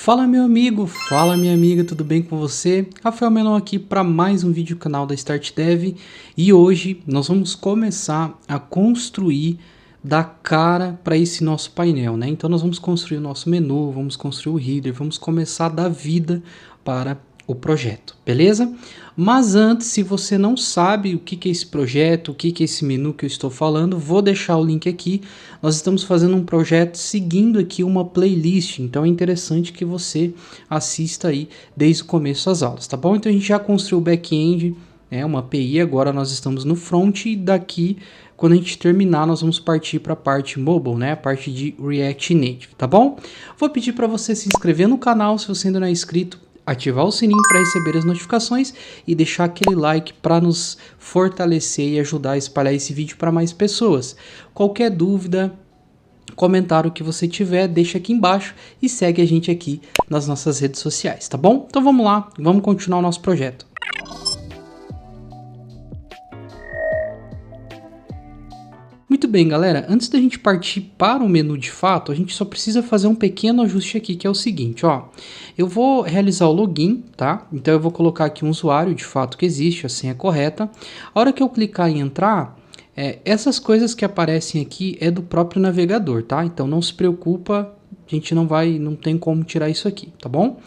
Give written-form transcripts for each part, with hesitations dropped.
Fala meu amigo, fala minha amiga, tudo bem com você? Rafael Menon aqui para mais um vídeo do canal da Start Dev e hoje nós vamos começar a construir da cara para esse nosso painel, né? Então nós vamos construir o nosso menu, vamos construir o header, vamos começar a dar vida para o projeto, beleza? Mas antes, se você não sabe o que é esse projeto, o que é esse menu que eu estou falando, vou deixar o link aqui. Nós estamos fazendo um projeto seguindo aqui uma playlist, então é interessante que você assista aí desde o começo das aulas, tá bom? Então a gente já construiu o back-end, uma API, agora nós estamos no front e daqui, quando a gente terminar, nós vamos partir para a parte mobile, né? A parte de React Native, tá bom? Vou pedir para você se inscrever no canal se você ainda não é inscrito, ativar o sininho para receber as notificações e deixar aquele like para nos fortalecer e ajudar a espalhar esse vídeo para mais pessoas. Qualquer dúvida, comentário que você tiver, deixa aqui embaixo e segue a gente aqui nas nossas redes sociais, tá bom? Então vamos lá, vamos continuar o nosso projeto. Muito bem, galera, antes da gente partir para o menu de fato, a gente só precisa fazer um pequeno ajuste aqui, que é o seguinte, ó. Eu vou realizar o login, tá? Então eu vou colocar aqui um usuário de fato que existe, a senha correta. A hora que eu clicar em entrar, essas coisas que aparecem aqui é do próprio navegador, tá? Então não se preocupa, a gente não tem como tirar isso aqui, tá bom?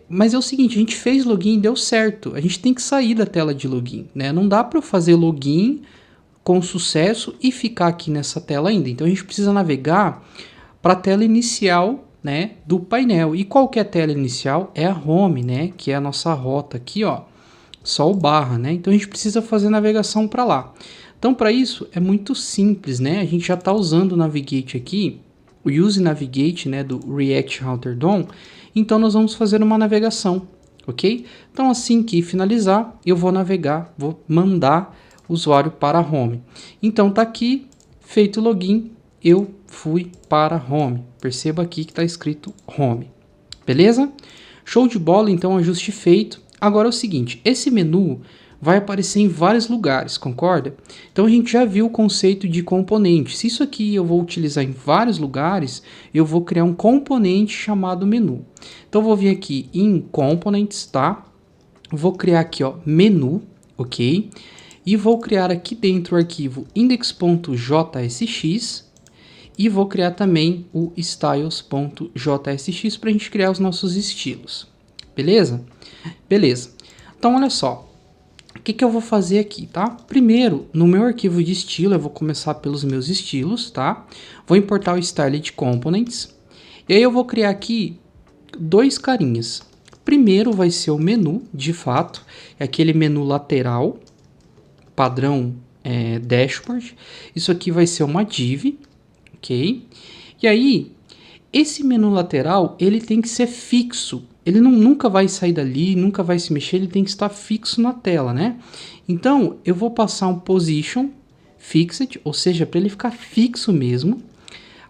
Mas é o seguinte, a gente fez login e deu certo. A gente tem que sair da tela de login, né? Não dá para eu fazer login com sucesso e ficar aqui nessa tela ainda. Então a gente precisa navegar para a tela inicial, né, do painel. E qual que é a tela inicial? É a home, né, que é a nossa rota aqui, ó, só o barra, né? Então a gente precisa fazer navegação para lá. Então para isso é muito simples, né? A gente já está usando o Navigate aqui, o Use Navigate, né, do React Router DOM. Então nós vamos fazer uma navegação, ok? Então assim que finalizar, eu vou navegar, vou mandar usuário para home. Então tá aqui, feito o login, eu fui para home. Perceba aqui que está escrito home. Beleza? Show de bola, então ajuste feito. Agora é o seguinte, esse menu vai aparecer em vários lugares, concorda? Então a gente já viu o conceito de componente. Se isso aqui eu vou utilizar em vários lugares, eu vou criar um componente chamado menu. Então eu vou vir aqui em components, tá? Vou criar aqui, ó, menu, ok? E vou criar aqui dentro o arquivo index.jsx e vou criar também o styles.jsx para a gente criar os nossos estilos. Beleza? Beleza. Então, olha só. O que eu vou fazer aqui, tá? Primeiro, no meu arquivo de estilo, eu vou começar pelos meus estilos, tá? Vou importar o style de components. E aí eu vou criar aqui dois carinhas. Primeiro vai ser o menu, de fato. É aquele menu lateral, padrão dashboard. Isso aqui vai ser uma div, ok? E aí, esse menu lateral, ele tem que ser fixo. Ele nunca vai sair dali, nunca vai se mexer, ele tem que estar fixo na tela, né? Então, eu vou passar um position fixed, ou seja, para ele ficar fixo mesmo.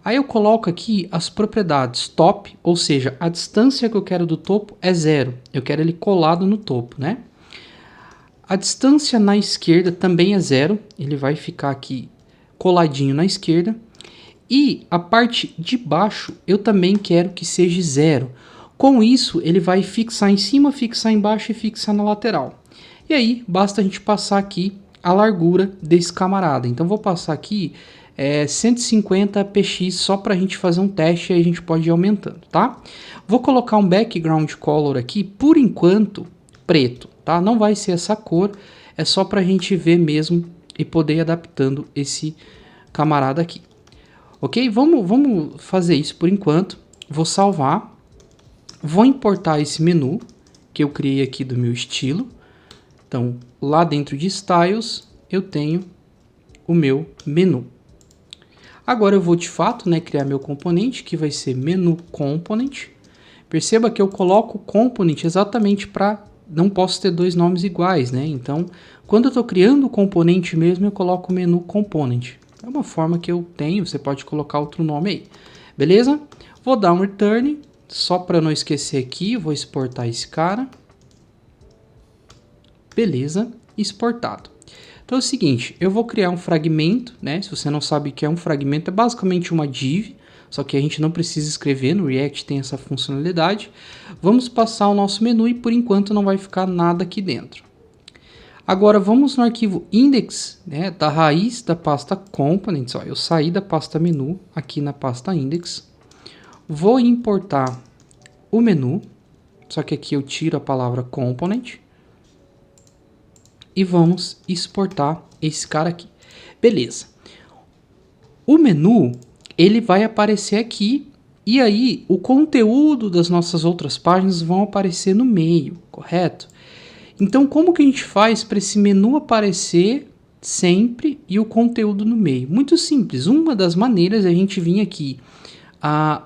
Aí eu coloco aqui as propriedades top, ou seja, a distância que eu quero do topo é 0. Eu quero ele colado no topo, né? A distância na esquerda também é 0, ele vai ficar aqui coladinho na esquerda. E a parte de baixo eu também quero que seja 0. Com isso, ele vai fixar em cima, fixar embaixo e fixar na lateral. E aí, basta a gente passar aqui a largura desse camarada. Então, vou passar aqui 150 px só para a gente fazer um teste e a gente pode ir aumentando, tá? Vou colocar um background color aqui, por enquanto, preto. Tá? Não vai ser essa cor, é só para a gente ver mesmo e poder ir adaptando esse camarada aqui. Ok? Vamos fazer isso por enquanto. Vou salvar. Vou importar esse menu que eu criei aqui do meu estilo. Então, lá dentro de Styles, eu tenho o meu menu. Agora eu vou de fato, né, criar meu componente, que vai ser menu component. Perceba que eu coloco component exatamente para não posso ter dois nomes iguais, né? Então, quando eu estou criando o componente mesmo, eu coloco o menu component. É uma forma que eu tenho, você pode colocar outro nome aí. Beleza? Vou dar um return, só para não esquecer aqui, vou exportar esse cara. Beleza, exportado. Então é o seguinte, eu vou criar um fragmento, né? Se você não sabe o que é um fragmento, é basicamente uma div, só que a gente não precisa escrever, no React tem essa funcionalidade. Vamos passar o nosso menu e por enquanto não vai ficar nada aqui dentro. Agora vamos no arquivo index, né, da raiz da pasta components. Ó, eu saí da pasta menu aqui na pasta index. Vou importar o menu, só que aqui eu tiro a palavra component. E vamos exportar esse cara aqui. Beleza. O menu, ele vai aparecer aqui. E aí, o conteúdo das nossas outras páginas vão aparecer no meio, correto? Então, como que a gente faz para esse menu aparecer sempre e o conteúdo no meio? Muito simples. Uma das maneiras é a gente vir aqui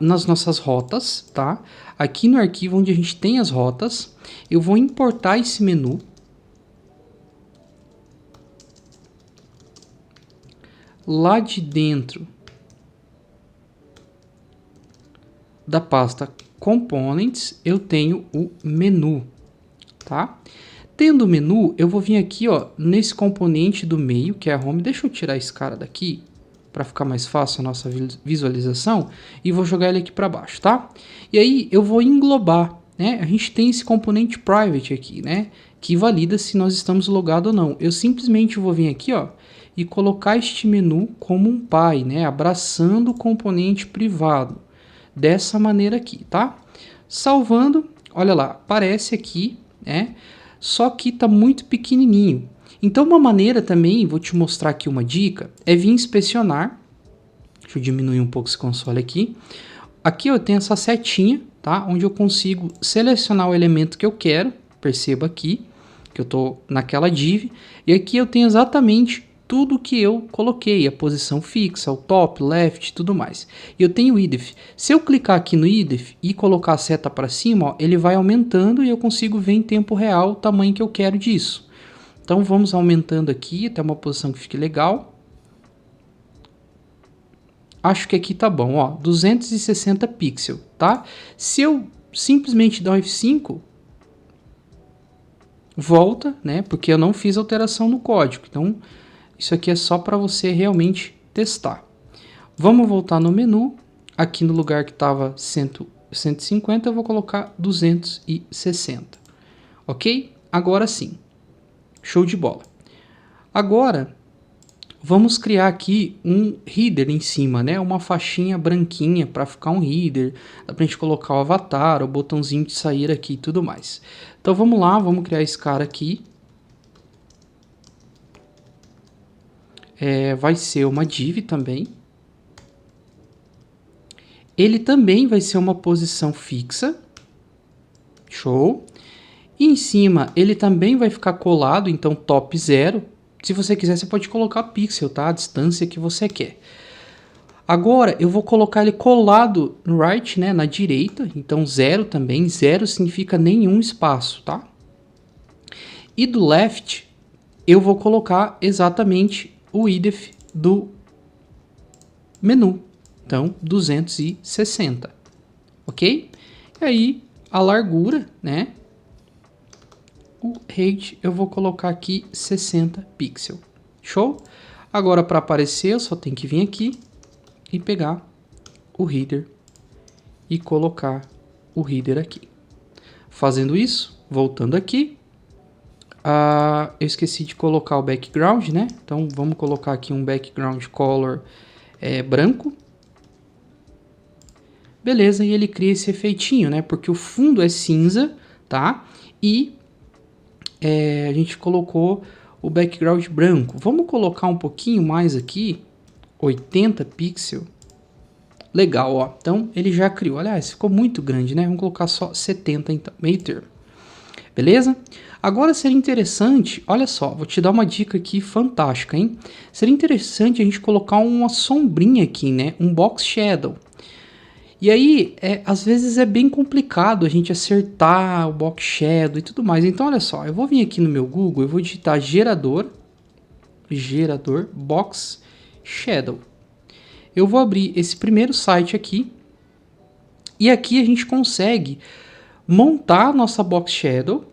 nas nossas rotas, tá? Aqui no arquivo onde a gente tem as rotas, eu vou importar esse menu. Lá de dentro da pasta Components, eu tenho o menu, tá? Tendo o menu, eu vou vir aqui, ó, nesse componente do meio, que é a Home. Deixa eu tirar esse cara daqui, para ficar mais fácil a nossa visualização, e vou jogar ele aqui para baixo, tá? E aí, eu vou englobar, né? A gente tem esse componente private aqui, né? Que valida se nós estamos logados ou não. Eu simplesmente vou vir aqui, ó, e colocar este menu como um pai, né? Abraçando o componente privado. Dessa maneira aqui, tá? Salvando, olha lá, aparece aqui, né? Só que tá muito pequenininho. Então, uma maneira também, vou te mostrar aqui uma dica, é vir inspecionar. Deixa eu diminuir um pouco esse console aqui. Aqui eu tenho essa setinha, tá? Onde eu consigo selecionar o elemento que eu quero. Perceba aqui que eu tô naquela div. E aqui eu tenho exatamente tudo que eu coloquei, a posição fixa, o top, left e tudo mais. E eu tenho o idef. Se eu clicar aqui no idef e colocar a seta para cima, ó, ele vai aumentando e eu consigo ver em tempo real o tamanho que eu quero disso. Então vamos aumentando aqui até uma posição que fique legal. Acho que aqui tá bom, ó, 260 pixels, tá? Se eu simplesmente dar um F5, volta, né? Porque eu não fiz alteração no código. Então isso aqui é só para você realmente testar. Vamos voltar no menu. Aqui no lugar que estava 150, eu vou colocar 260. Ok? Agora sim. Show de bola. Agora, vamos criar aqui um header em cima, né? Uma faixinha branquinha para ficar um header. Dá pra gente colocar o avatar, o botãozinho de sair aqui e tudo mais. Então vamos lá, vamos criar esse cara aqui. Vai ser uma div também. Ele também vai ser uma posição fixa. Show. E em cima ele também vai ficar colado, então top 0. Se você quiser, você pode colocar pixel, tá? A distância que você quer. Agora eu vou colocar ele colado no right, né? Na direita. Então 0 também. 0 significa nenhum espaço, tá? E do left eu vou colocar exatamente o idef do menu, então 260, ok? E aí a largura, né? O height eu vou colocar aqui 60 pixels, show? Agora para aparecer eu só tenho que vir aqui e pegar o header e colocar o header aqui. Fazendo isso, voltando aqui. Eu esqueci de colocar o background, né? Então vamos colocar aqui um background color branco. Beleza, e ele cria esse efeitinho, né? Porque o fundo é cinza, tá? E a gente colocou o background branco. Vamos colocar um pouquinho mais aqui, 80 pixels. Legal, ó. Então ele já criou. Aliás, ficou muito grande, né? Vamos colocar só 70 então, meio termo. Beleza? Agora seria interessante, olha só, vou te dar uma dica aqui fantástica, hein? Seria interessante a gente colocar uma sombrinha aqui, né? Um box shadow. E aí, às vezes é bem complicado a gente acertar o box shadow e tudo mais. Então, olha só, eu vou vir aqui no meu Google, eu vou digitar gerador box shadow. Eu vou abrir esse primeiro site aqui. E aqui a gente consegue montar a nossa box shadow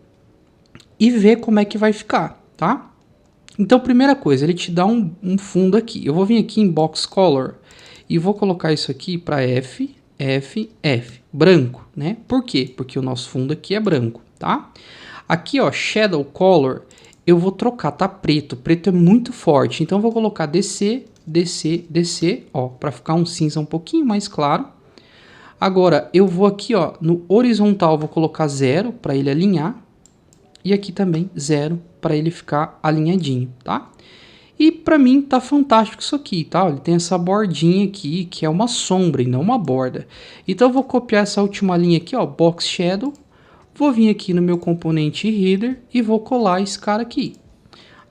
e ver como é que vai ficar, tá? Então, primeira coisa, ele te dá um fundo aqui. Eu vou vir aqui em box color e vou colocar isso aqui para F, F, F, branco, né? Por quê? Porque o nosso fundo aqui é branco, tá? Aqui, ó, Shadow Color, eu vou trocar, tá? Preto, preto é muito forte, então eu vou colocar DC, DC, DC, ó, para ficar um cinza um pouquinho mais claro. Agora, eu vou aqui, ó, no horizontal, vou colocar 0 para ele alinhar. E aqui também 0 para ele ficar alinhadinho, tá? E para mim tá fantástico isso aqui, tá? Ele tem essa bordinha aqui, que é uma sombra e não uma borda. Então eu vou copiar essa última linha aqui, ó, Box Shadow. Vou vir aqui no meu componente Header e vou colar esse cara aqui.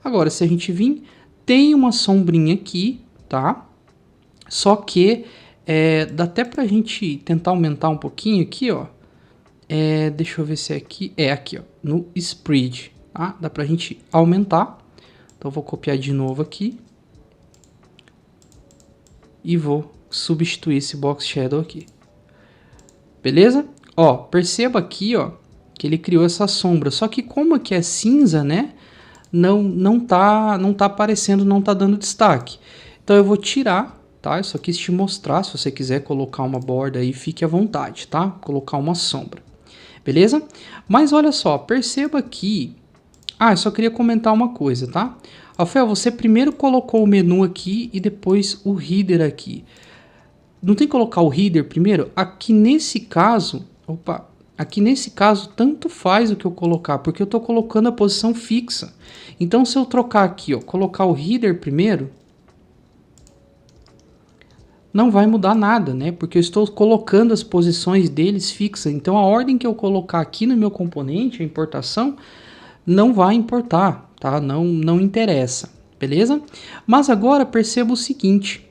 Agora, se a gente vir, tem uma sombrinha aqui, tá? Só que dá até pra gente tentar aumentar um pouquinho aqui, ó. Deixa eu ver se é aqui. É aqui, ó, no Spread, tá? Dá pra gente aumentar. Então, eu vou copiar de novo aqui. E vou substituir esse Box Shadow aqui. Beleza? Ó, perceba aqui, ó, que ele criou essa sombra. Só que como aqui é cinza, né? Não tá aparecendo, não tá dando destaque. Então, eu vou tirar, tá? Eu só quis te mostrar. Se você quiser colocar uma borda aí, fique à vontade, tá? Colocar uma sombra. Beleza? Mas olha só, perceba aqui. Eu só queria comentar uma coisa, tá? Rafael, você primeiro colocou o menu aqui e depois o header aqui. Não tem que colocar o header primeiro? Aqui nesse caso, tanto faz o que eu colocar, porque eu estou colocando a posição fixa. Então, se eu trocar aqui, ó, colocar o header primeiro, não vai mudar nada, né? Porque eu estou colocando as posições deles fixas. Então, a ordem que eu colocar aqui no meu componente, a importação, não vai importar, tá? Não interessa, beleza? Mas agora perceba o seguinte.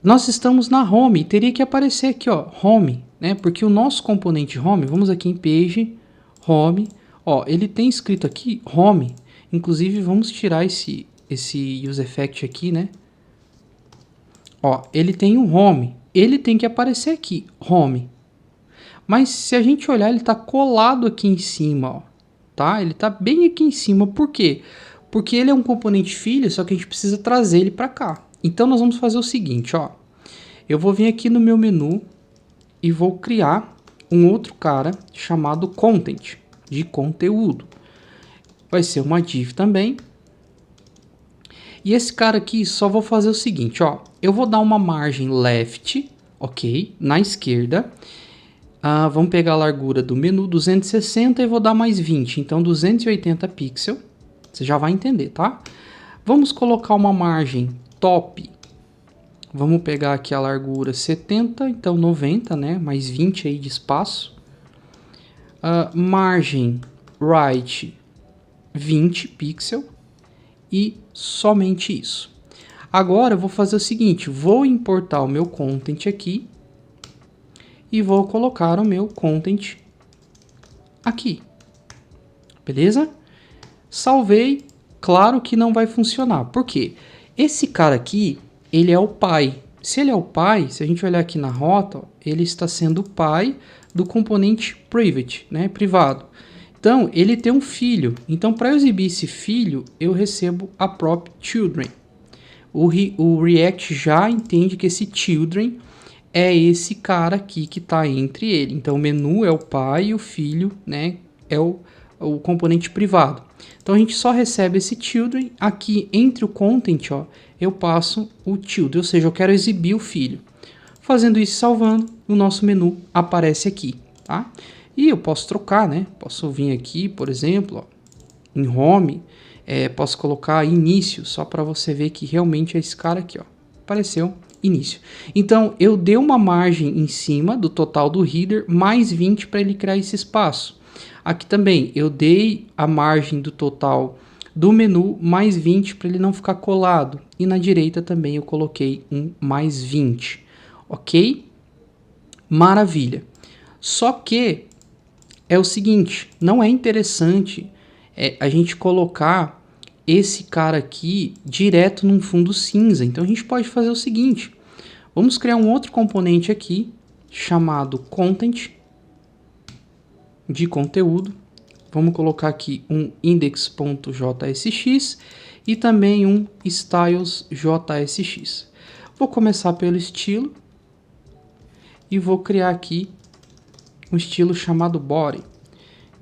Nós estamos na home, teria que aparecer aqui, ó, home, né? Porque o nosso componente home, vamos aqui em page, home, ó, ele tem escrito aqui home. Inclusive, vamos tirar esse use effect aqui, né? Ó, ele tem um home, ele tem que aparecer aqui, home. Mas se a gente olhar, ele tá colado aqui em cima, ó, tá? Ele tá bem aqui em cima, por quê? Porque ele é um componente filho, só que a gente precisa trazer ele para cá. Então, nós vamos fazer o seguinte, ó. Eu vou vir aqui no meu menu e vou criar um outro cara chamado Content, de conteúdo. Vai ser uma div também. E esse cara aqui, só vou fazer o seguinte, ó. Eu vou dar uma margem left, ok? Na esquerda. Vamos pegar a largura do menu 260 e vou dar mais 20. Então, 280 pixels. Você já vai entender, tá? Vamos colocar uma margem top. Vamos pegar aqui a largura 70, então 90, né? Mais 20 aí de espaço. Margem right 20 pixels. E somente isso. Agora eu vou fazer o seguinte, vou importar o meu content aqui e vou colocar o meu content aqui. Beleza? Salvei, claro que não vai funcionar. Por quê? Esse cara aqui, ele é o pai. Se ele é o pai, se a gente olhar aqui na rota, ó, ele está sendo o pai do componente private, né, privado. Então, ele tem um filho. Então, para eu exibir esse filho, eu recebo a prop children. O React já entende que esse children é esse cara aqui que está entre ele. Então, o menu é o pai e o filho, né, é o componente privado. Então, a gente só recebe esse children. Aqui, entre o content, ó, eu passo o children, ou seja, eu quero exibir o filho. Fazendo isso e salvando, o nosso menu aparece aqui, tá? E eu posso trocar, né? Posso vir aqui, por exemplo, ó, em home, posso colocar início, só para você ver que realmente é esse cara aqui, ó. Apareceu início. Então, eu dei uma margem em cima do total do header, mais 20 para ele criar esse espaço. Aqui também, eu dei a margem do total do menu, mais 20 para ele não ficar colado. E na direita também eu coloquei um mais 20. Ok? Maravilha. Só que é o seguinte, não é interessante a gente colocar esse cara aqui direto num fundo cinza. Então a gente pode fazer o seguinte, vamos criar um outro componente aqui chamado content, de conteúdo. Vamos colocar aqui um index.jsx e também um styles.jsx. Vou começar pelo estilo e vou criar aqui um estilo chamado body,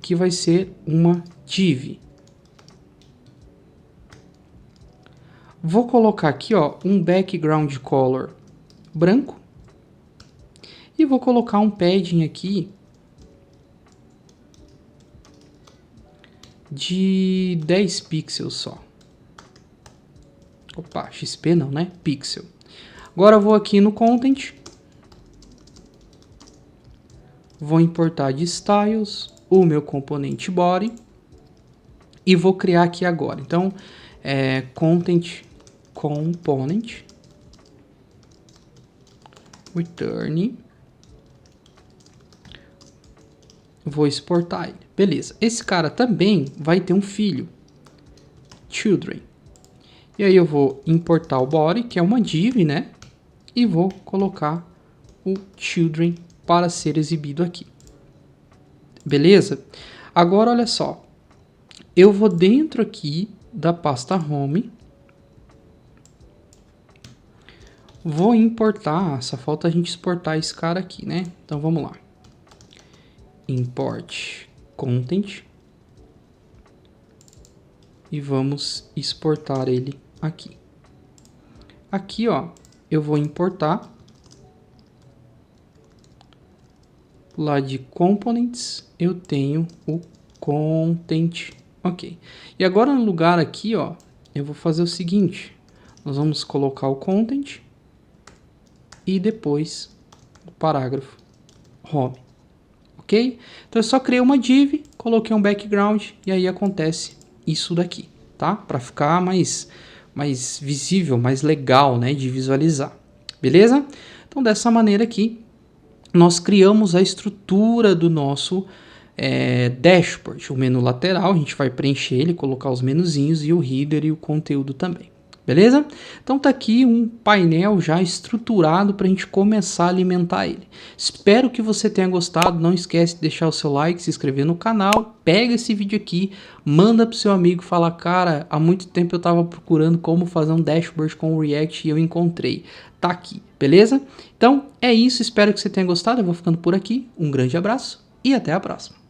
que vai ser uma div. Vou colocar aqui, ó, um background color branco e vou colocar um padding aqui de 10 pixels só. Opa, XP não, né? Pixel. Agora eu vou aqui no Content. Vou importar de Styles o meu componente Body. E vou criar aqui agora. Então, Content Component. Return. Vou exportar ele. Beleza. Esse cara também vai ter um filho. Children. E aí eu vou importar o body, que é uma div, né? E vou colocar o children para ser exibido aqui. Beleza? Agora, olha só. Eu vou dentro aqui da pasta home. Vou importar, só falta a gente exportar esse cara aqui, né? Então, vamos lá. Import content. E vamos exportar ele aqui. Aqui, ó, eu vou importar lá de components, eu tenho o content, ok. E agora no lugar aqui, ó, eu vou fazer o seguinte, nós vamos colocar o content e depois o parágrafo home, ok? Então eu só criei uma div, coloquei um background e aí acontece isso daqui, tá? Para ficar mais visível, mais legal, né, de visualizar, beleza? Então dessa maneira aqui, nós criamos a estrutura do nosso dashboard. O menu lateral, a gente vai preencher ele, colocar os menuzinhos e o header e o conteúdo também, beleza? Então tá aqui um painel já estruturado para a gente começar a alimentar ele. Espero que você tenha gostado, não esquece de deixar o seu like, se inscrever no canal, pega esse vídeo aqui, manda pro seu amigo, fala, cara, há muito tempo eu estava procurando como fazer um dashboard com o React e eu encontrei. Tá aqui, beleza? Então é isso, espero que você tenha gostado, eu vou ficando por aqui, um grande abraço e até a próxima.